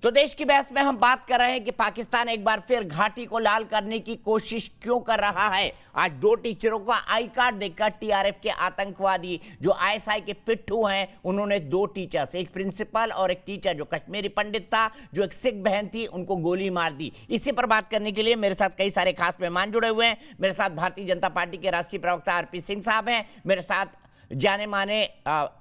तो देश की बहस में हम बात कर रहे हैं कि पाकिस्तान एक बार फिर घाटी को लाल करने की कोशिश क्यों कर रहा है। आज दो टीचरों का आई कार्ड देखकर टीआरएफ के आतंकवादी जो आईएसआई के पिट्ठू हैं, उन्होंने दो टीचर्स, एक प्रिंसिपल और एक टीचर जो कश्मीरी पंडित था, जो एक सिख बहन थी, उनको गोली मार दी। इसी पर बात करने के लिए मेरे साथ कई सारे खास मेहमान जुड़े हुए हैं। मेरे साथ भारतीय जनता पार्टी के राष्ट्रीय प्रवक्ता आरपी सिंह साहब हैं, मेरे साथ जाने माने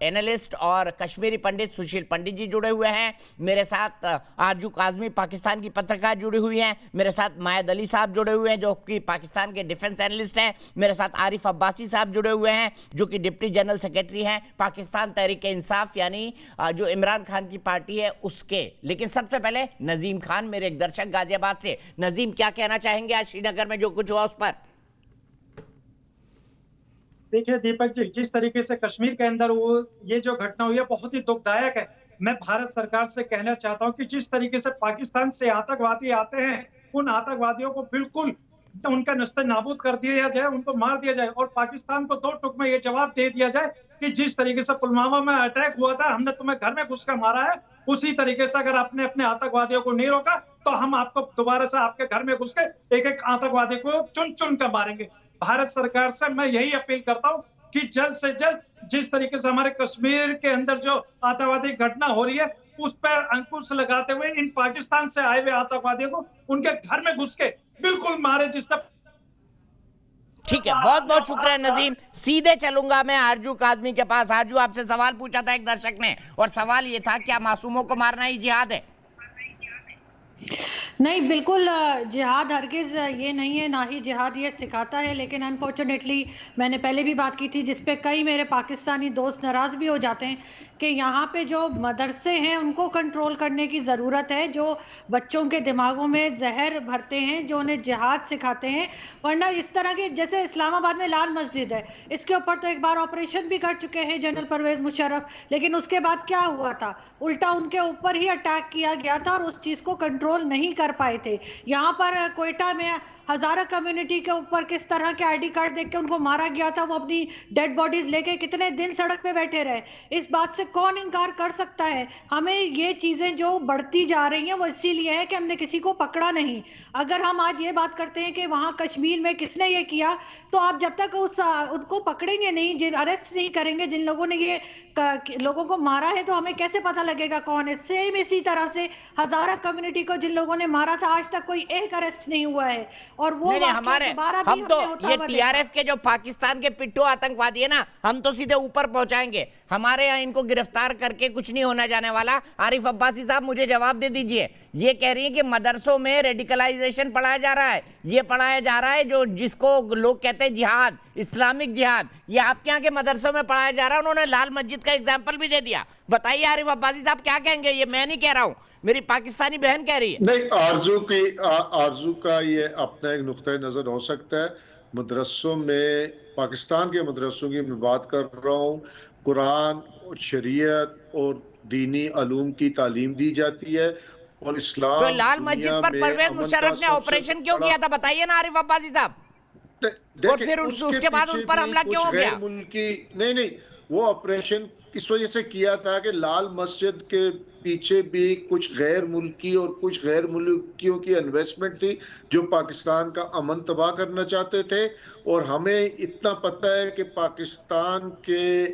एनालिस्ट और कश्मीरी पंडित सुशील पंडित जी जुड़े हुए हैं, मेरे साथ आरजू काजमी पाकिस्तान की पत्रकार जुड़ी हुई हैं, मेरे साथ मायद अली साहब जुड़े हुए हैं जो कि पाकिस्तान के डिफेंस एनालिस्ट हैं, मेरे साथ आरिफ अब्बासी साहब जुड़े हुए हैं जो कि डिप्टी जनरल सेक्रेटरी हैं पाकिस्तान तहरीक इंसाफ यानी जो इमरान खान की पार्टी है उसके। लेकिन सबसे पहले नजीम खान, मेरे एक दर्शक गाजियाबाद से। नजीम, क्या कहना चाहेंगे आज श्रीनगर में जो कुछ हुआ उस पर? देखिए दीपक जी, जिस तरीके से कश्मीर के अंदर ये जो घटना हुई है बहुत ही दुखदायक है। मैं भारत सरकार से कहना चाहता हूं कि जिस तरीके से पाकिस्तान से आतंकवादी आते हैं, उन आतंकवादियों को बिल्कुल उनका नस्ते नाबूद कर दिया जाए, उनको मार दिया जाए और पाकिस्तान को दो टुक में ये जवाब दे दिया जाए कि जिस तरीके से पुलवामा में अटैक हुआ था, हमने तुम्हें घर में घुस कर मारा है, उसी तरीके से अगर आपने अपने आतंकवादियों को नहीं रोका तो हम आपको दोबारा से आपके घर में घुस के एक एक आतंकवादी को चुन चुन कर मारेंगे। भारत सरकार से मैं यही अपील करता हूं कि जल्द से जल्द जिस तरीके से हमारे कश्मीर के अंदर जो आतंकवादी घटना हो रही है उस पर अंकुश लगाते हुए इन पाकिस्तान से आए हुए आतंकवादियों को उनके घर में घुस के बिल्कुल मारे, जिससे। ठीक है, बहुत बहुत शुक्रिया नजीम। सीधे चलूंगा मैं आरजू काजमी के पास। आरजू, आपसे सवाल पूछा था एक दर्शक ने और सवाल ये था, क्या मासूमों को मारना ही जिहाद है? नहीं, बिल्कुल जिहाद हरगिज़ ये नहीं है, ना ही जिहाद ये सिखाता है। लेकिन अनफॉर्चुनेटली मैंने पहले भी बात की थी जिस पे कई मेरे पाकिस्तानी दोस्त नाराज़ भी हो जाते हैं कि यहाँ पे जो मदरसे हैं उनको कंट्रोल करने की ज़रूरत है, जो बच्चों के दिमागों में जहर भरते हैं, जो उन्हें जिहाद सिखाते हैं। वरना इस तरह के, जैसे इस्लामाबाद में लाल मस्जिद है, इसके ऊपर तो एक बार ऑपरेशन भी कर चुके हैं जनरल परवेज़ मुशर्रफ, लेकिन उसके बाद क्या हुआ था, उल्टा उनके ऊपर ही अटैक किया गया था और उस चीज़ को कंट्रोल नहीं कर पाए थे। यहाँ पर कोयटा में हजारा कम्युनिटी के ऊपर किस तरह के आईडी कार्ड देख के उनको मारा गया था, वो अपनी डेड बॉडीज लेके कितने दिन सड़क पे बैठे रहे। इस बात से कौन इनकार कर सकता है? हमें ये चीजें जो बढ़ती जा रही हैं वो इसीलिए है कि हमने किसी को पकड़ा नहीं। अगर हम आज ये बात करते हैं कि वहां कश्मीर में किसने ये किया, तो आप जब तक उनको पकड़ेंगे नहीं, अरेस्ट नहीं करेंगे जिन लोगों ने ये लोगों को मारा है, तो हमें कैसे पता लगेगा कौन है? सेम इसी तरह से हजारा कम्युनिटी को जिन लोगों ने मारा था, आज तक कोई एक अरेस्ट नहीं हुआ है। और वो हमारे हम तो ये टीआरएफ के जो पाकिस्तान के पिट्ठू आतंकवादी है ना, हम तो सीधे ऊपर पहुंचाएंगे। हमारे यहाँ इनको गिरफ्तार करके कुछ नहीं होना जाने वाला। आरिफ अब्बासी साहब, मुझे जवाब दे दीजिए। ये कह रही है कि मदरसों में रेडिकलाइजेशन पढ़ाया जा रहा है, ये पढ़ाया जा रहा है जो जिसको लोग कहते हैं जिहाद, इस्लामिक जिहाद, ये आपके यहाँ के मदरसों में पढ़ाया जा रहा है। उन्होंने लाल मस्जिद का एग्जाम्पल भी दे दिया। बताइए आरिफ अब्बासी साहब, क्या कहेंगे? ये मैं नहीं कह रहा हूँ, मेरी पाकिस्तानी बहन कह रही है। नहीं, आरजू का ये अपना एक नुक्ता नजर हो सकता है। मदरसों में, पाकिस्तान के मदरसों की मैं बात कर रहा हूँ, कुरान और शरीयत और दीनी अलूम की तालीम दी जाती है और इस्लाम। तो लाल मस्जिद पर परवेज मुशर्रफ ने ऑपरेशन क्यों किया था, बताइए ना आरिफ अब्बासी साहब। और फिर उसके बाद उन पर हमला क्यों हो गया? नहीं, वो ऑपरेशन इस वजह से किया था कि लाल मस्जिद के पीछे भी कुछ गैर मुल्की और कुछ गैर मुल्कियों की इन्वेस्टमेंट थी जो पाकिस्तान का अमन तबाह करना चाहते थे। और हमें इतना पता है कि पाकिस्तान के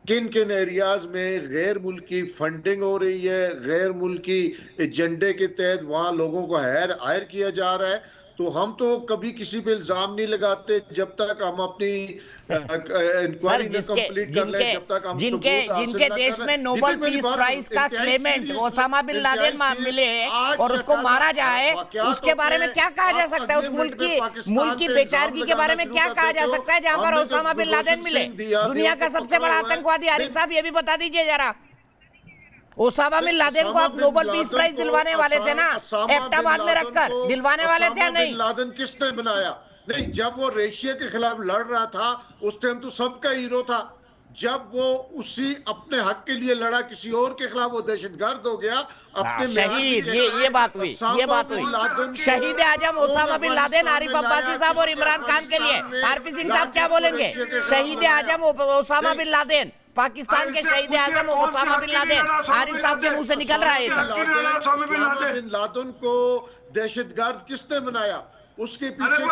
किन किन एरियाज में गैर मुल्की फंडिंग हो रही है, गैर मुल्की एजेंडे के तहत वहाँ लोगों को हायर किया जा रहा है। तो हम तो कभी किसी पे इल्जाम नहीं लगाते जब तक हम अपनी इंक्वायरी में कंप्लीट कर लें, जब तक हम जिनके देश में नोबेल पीस प्राइज का क्लेमेंट ओसामा बिन लादेन मिले और उसको मारा जाए, उसके बारे में क्या कहा जा सकता है? उस मुल्क की बेचारगी के बारे में क्या कहा जा सकता है जहां पर ओसामा बिन लादेन मिले? दुनिया का सबसे बड़ा आतंकवादी। आरिफ साहब, ये भी बता दीजिए जरा, ओसामा बिन लादेन को आप नोबेल पीस प्राइज दिलवाने वाले थे ना, एबटाबाद में रखकर दिलवाने वाले थे नहीं? लादेन किसने बनाया? नहीं, जब वो रशिया के खिलाफ लड़ रहा था उस टाइम तो सबका हीरो था। जब वो उसी अपने हक के लिए लड़ा, किसी और के खिलाफ वो दहशतगर्द हो गया, अपने शहीद। ये बात हुई शहीद आजम Osama bin Laden. Arif Abbasi साहब और इमरान खान के लिए आरपी सिंह साहब क्या बोलेंगे? शहीद आजम ओसामा बिन लादेन पाकिस्तान के शहीद आजम ओसामा बिन लादेन, आरिफ साहब के मुंह से निकल रहा है ये सब। ओसामा बिन लादेन को दहशतगर्द किसने बनाया, उसके पीछे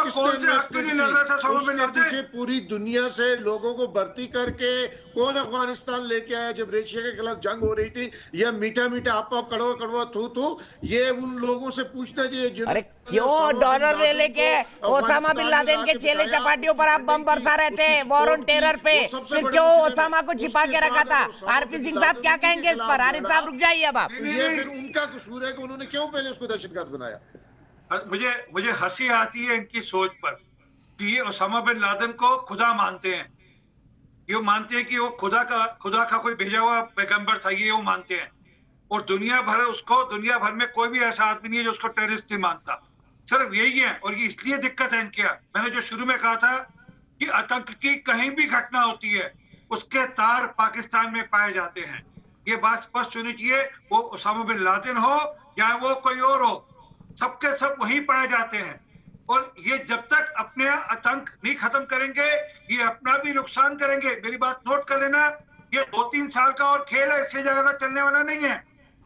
किसने पूरी दुनिया से लोगों को भर्ती करके कौन अफगानिस्तान लेके आया जब रशिया के खिलाफ जंग हो रही थी, या मीठा मीठा आपा कड़वा कड़वा थू, ये उन लोगों से पूछना चाहिए। अरे क्यों डॉलर ले लेके ओसामा बिन लादेन के चेले चपाटियों पर आप बम बरसा रहे थे, वॉर ऑन टेरर पे, फिर क्यों ओसामा को छिपा के रखा था? आरपी सिंह साहब क्या कहेंगे इस पर? आरिफ साहब रुक जाइए अब आप। ये फिर उनका कसूर है कि उन्होंने क्यों पहले उसको दहशतगर्द बनाया। मुझे हंसी आती है इनकी सोच पर कि ये ओसामा बिन लादेन को खुदा मानते हैं, ये मानते हैं कि वो खुदा का कोई भेजा हुआ पैगंबर था, ये वो मानते हैं। और दुनिया भर में कोई भी ऐसा आदमी नहीं है जो उसको टेररिस्ट नहीं मानता, सिर्फ यही है। और ये इसलिए दिक्कत है इनके। मैंने जो शुरू में कहा था कि आतंक की कहीं भी घटना होती है उसके तार पाकिस्तान में पाए जाते हैं, ये बात स्पष्ट होनी चाहिए। वो ओसामा बिन लादेन हो या वो कोई और हो, सबके सब वहीं पाए जाते हैं। और ये जब तक अपने आतंक नहीं खत्म करेंगे ये अपना भी नुकसान करेंगे। मेरी बात नोट कर लेना, ये 2-3 साल का और खेल है, इससे ज्यादा चलने वाला नहीं है।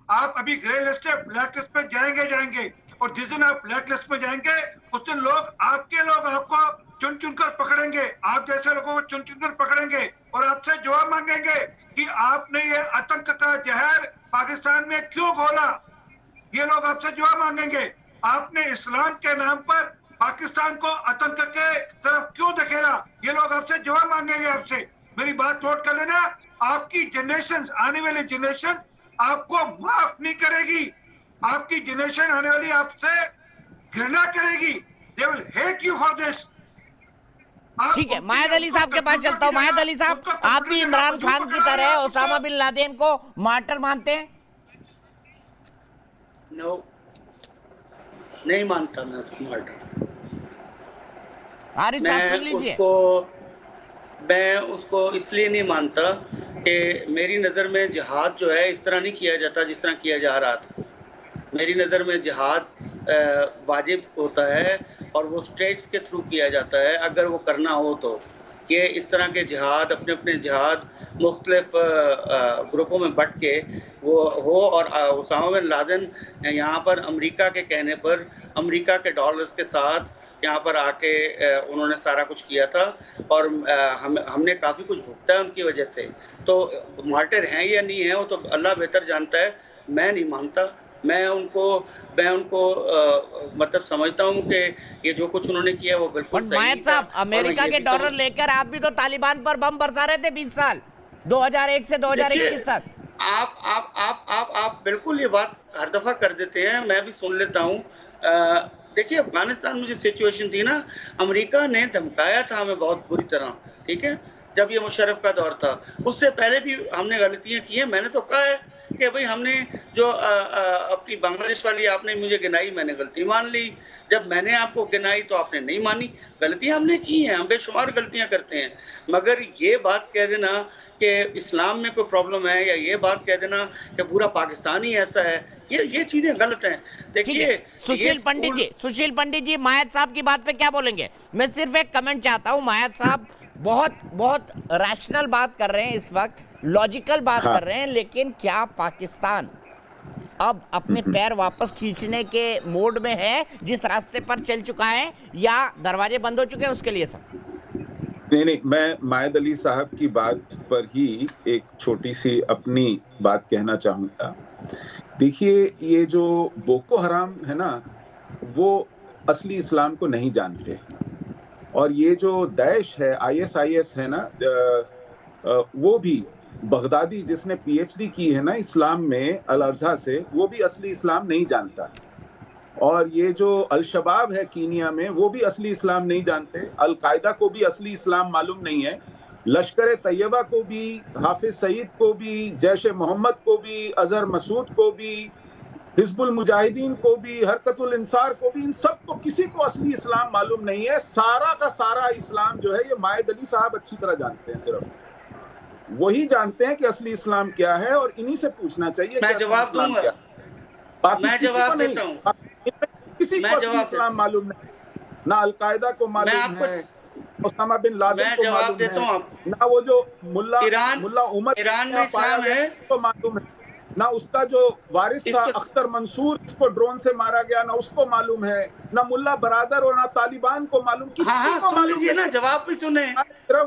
आप अभी ग्रे लिस्ट है, ब्लैक लिस्ट पे जाएंगे और जिस दिन आप ब्लैक लिस्ट में जाएंगे उस दिन आपके लोग आपको चुन चुनकर पकड़ेंगे, आप जैसे लोगों को चुन चुनकर पकड़ेंगे और आपसे जवाब मांगेंगे कि आपने ये आतंक का जहर पाकिस्तान में क्यों घोला। ये लोग आपसे जवाब मांगेंगे, आपने इस्लाम के नाम पर पाकिस्तान को आतंक के तरफ क्यों धकेला। ये लोग आपसे जवाब मांगेंगे आपसे। मेरी बात नोट कर लेना, आपकी जनरेशन, आने वाली जनरेशन आपको माफ नहीं करेगी। आपकी जनरेशन आने वाली आपसे घृणा करेगी। They will hate you for this। ठीक है, मायद अली साहब के पास चलता हूँ। मायद अली साहब, आप भी इमरान खान की तरह ओसामा बिन लादेन को मार्टर मानते हैं? नो, नहीं मानता मैं उसको मार्टर। आरिफ साहब सुन लीजिए। मैं उसको इसलिए नहीं मानता कि मेरी नज़र में जिहाद जो है इस तरह नहीं किया जाता जिस तरह किया जा रहा था। मेरी नज़र में जिहाद वाजिब होता है और वो स्टेट्स के थ्रू किया जाता है। अगर वो करना हो तो कि इस तरह के जिहाद, अपने अपने जिहाद मुख्तलिफ ग्रुपों में बट के वो हो। और ओसामा बिन लादेन यहाँ पर अमेरिका के कहने पर, अमेरिका के डॉलर्स के साथ यहाँ पर आके उन्होंने सारा कुछ किया था और हमने काफ़ी कुछ भुगता है उनकी वजह से। तो मार्टर हैं या नहीं है वो तो अल्लाह बेहतर जानता है, मैं नहीं मानता। मैं उनको मतलब समझता हूँ कि ये जो कुछ उन्होंने किया वो बिल्कुल सही मायद साहब, अमेरिका के डॉलर लेकर आप भी तो तालिबान पर बम बरसा रहे थे 20 साल, 2001 से 2021 तक। आप बिल्कुल ये बात हर दफा कर देते हैं, मैं भी सुन लेता हूँ। देखिए, अफगानिस्तान में जो सिचुएशन थी ना, अमेरिका ने धमकाया था हमें बहुत बुरी तरह, ठीक है, जब ये मुशर्रफ का दौर था। उससे पहले भी हमने गलतियां की हैं। मैंने तो कहा है कि भाई हमने जो अपनी बांग्लादेश वाली आपने मुझे गिनाई, मैंने गलती मान ली। जब मैंने आपको गिनाई तो आपने नहीं मानी। गलतियां हमने की हैं, हम बेशुमार गलतियां करते हैं। मगर ये बात कह देना कि इस्लाम में कोई प्रॉब्लम है या ये बात कह देना कि पूरा पाकिस्तान ही ऐसा है, ये चीजें गलत हैं। देखिए सुशील पंडित जी मायद साहब की बात पे क्या बोलेंगे? मैं सिर्फ एक कमेंट चाहता हूँ। मायद साहब बहुत रैशनल बात कर रहे हैं इस वक्त, लॉजिकल बात कर रहे हैं, लेकिन क्या पाकिस्तान अब अपने पैर वापस खींचने के मोड में है जिस रास्ते पर चल चुका है, या दरवाजे बंद हो चुके हैं उसके लिए सब? नहीं, मैं मायद अली साहब की बात पर ही एक छोटी सी अपनी बात कहना चाहूँगा। देखिए, ये जो बोको हराम है ना, वो असली इस्लाम को नहीं जानते, और ये जो दैश है, ISIS है ना, वो भी बगदादी जिसने PhD की है ना इस्लाम में अल-अज़हर से, वो भी असली इस्लाम नहीं जानता। और ये जो अल-शबाब है कीनिया में, वो भी असली इस्लाम नहीं जानते। अल-कायदा को भी असली इस्लाम मालूम नहीं है। लश्कर तैयबा को भी, हाफिज सईद को भी, जैश मोहम्मद को भी, अजहर मसूद को भी, हिजबुल मुजाहिदीन को भी, हरकतुल इंसार को भी, इन सब को किसी को असली इस्लाम मालूम नहीं है। सारा का सारा इस्लाम जो है ये मायद अली साहब अच्छी तरह जानते हैं। सिर्फ वही जानते हैं कि असली इस्लाम क्या है, और इन्हीं से पूछना चाहिए। मैं जवाब दूंगा, मैं जवाब देता हूं। किसी को असली इस्लाम मालूम नहीं, ना अल-कायदा को मालूम है, उसामा बिन लादेन मैं को जवाब मालूम देता हूं है, आपको। ना वो जो मुल्ला उमर ईरान में इस्लाम है तो मालूम है, ना उसका जो वारिस था अख्तर मंसूर जिसको ड्रोन से मारा गया, ना उसको मालूम है, ना मुल्ला बरादर और ना तालिबान को मालूम, किसी हाँ, को सुन मालूम लीजिए है? ना, जवाब भी सुने,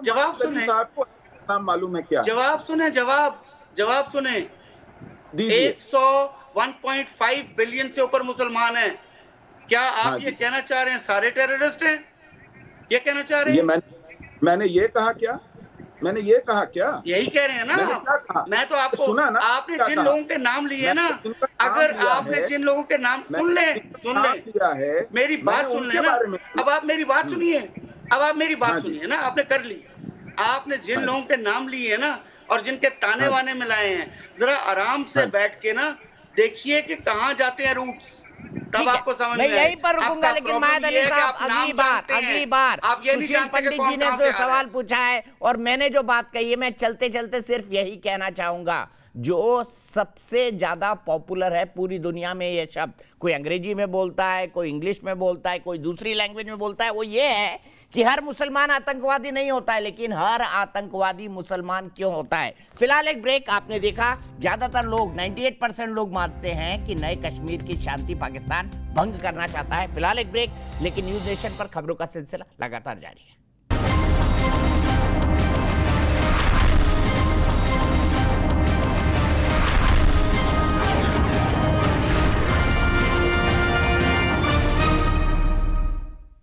जवाब सुने, साहब को नाम मालूम है क्या? जवाब सुने, जवाब सुने। दीजिए। 101.5 बिलियन से ऊपर मुसलमान हैं। क्या आप ये कहना चाह रहे हैं सारे टेररिस्ट हैं? ये कहना चाह रहे हैं? मैंने ये कहा क्या? मैंने ये कहा क्या? यही कह रहे हैं ना मैंने क्या कहा? मैं तो आपको सुना ना, आपने जिन लोगों के नाम लिए ना, अगर आपने जिन लोगों के नाम सुन ले है, मेरी बात सुन ले ना, अब आप मेरी बात सुनिए, अब आप मेरी बात सुनिए ना, आपने कर ली, आपने जिन लोगों के नाम लिए हैं ना और जिनके ताने वाने मिलाए हैं, जरा आराम से बैठ के ना देखिए कि कहाँ जाते हैं रूट्स, तब आपको समझ में। मैं यहीं पर रुकूंगा, लेकिन मायद अली साहब अगली बार सुशील पंडित जी ने जो सवाल पूछा है और मैंने जो बात कही है, मैं चलते चलते सिर्फ यही कहना चाहूंगा, जो सबसे ज्यादा पॉपुलर है पूरी दुनिया में ये शब्द, कोई अंग्रेजी में बोलता है, कोई इंग्लिश में बोलता है, कोई दूसरी लैंग्वेज में बोलता है, वो ये है कि हर मुसलमान आतंकवादी नहीं होता है, लेकिन हर आतंकवादी मुसलमान क्यों होता है। फिलहाल एक ब्रेक। आपने देखा ज्यादातर लोग 98% लोग मानते हैं कि नए कश्मीर की शांति पाकिस्तान भंग करना चाहता है। फिलहाल एक ब्रेक, लेकिन न्यूज नेशन पर खबरों का सिलसिला लगातार जारी है।